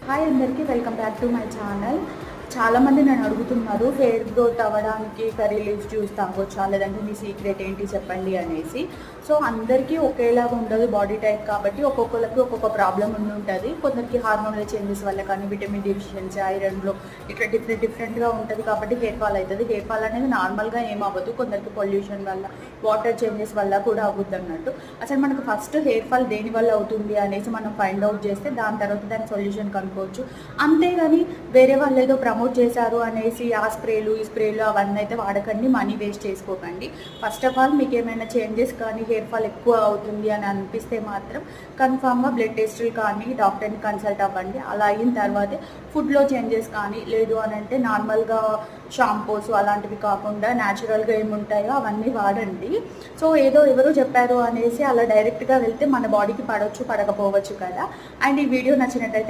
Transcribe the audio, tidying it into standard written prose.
Hi అందరికీ welcome back to my channel. చాలామంది నన్ను అడుగుతున్నారు హెయిర్ గ్రోత్ అవ్వడానికి కర్రీ లీవ్స్ జ్యూస్ తాగొచ్చా, లేదంటే మీ సీక్రెట్ ఏంటి చెప్పండి అనేసి. సో అందరికీ ఒకేలాగా ఉండదు బాడీ టైప్, కాబట్టి ఒక్కొక్కరికి ఒక్కొక్క ప్రాబ్లం ఉంటుంది. కొందరికి హార్మోనల్ చేంజెస్ వల్ల కానీ, విటమిన్ డిఫిషియన్సీ, ఐరన్లో ఇట్లా డిఫరెంట్గా ఉంటుంది, కాబట్టి హెయిర్ ఫాల్ అవుతుంది. హెయిర్ ఫాల్ అనేది నార్మల్గా ఏమవ్వదు, కొందరికి పొల్యూషన్ వల్ల, వాటర్ చేంజెస్ వల్ల కూడా అవ్వద్దు అన్నట్టు. అసలు మనకు ఫస్ట్ హెయిర్ ఫాల్ దేని వల్ల అవుతుంది అనేసి మనం ఫైండ్ అవుట్ చేస్తే దాని తర్వాత దాని సొల్యూషన్ కనుక్కోవచ్చు. అంతేగాని వేరే వాళ్ళు ఏదో ప్రమోట్ చేశారు అనేసి ఆ స్ప్రేలు ఈ స్ప్రేలు అవన్నీ అయితే వాడకండి, మనీ వేస్ట్ చేసుకోకండి. ఫస్ట్ ఆఫ్ ఆల్ మీకు ఏమైనా చేంజెస్ కానీ హెయిర్ ఫాల్ ఎక్కువ అవుతుంది అని అనిపిస్తే మాత్రం కన్ఫామ్గా బ్లడ్ టెస్టులు కానీ డాక్టర్ని కన్సల్ట్ అవ్వండి. అలా అయిన తర్వాతే ఫుడ్లో చేంజెస్ కానీ, లేదు అని అంటే నార్మల్గా షాంపూస్ అలాంటివి కాకుండా న్యాచురల్గా ఏముంటాయో అవన్నీ వాడండి. సో ఏదో ఎవరు చెప్పారు అనేసి అలా డైరెక్ట్గా వెళ్తే మన బాడీకి పడవచ్చు పడకపోవచ్చు కదా. అండ్ ఈ వీడియో నచ్చినట్టయితే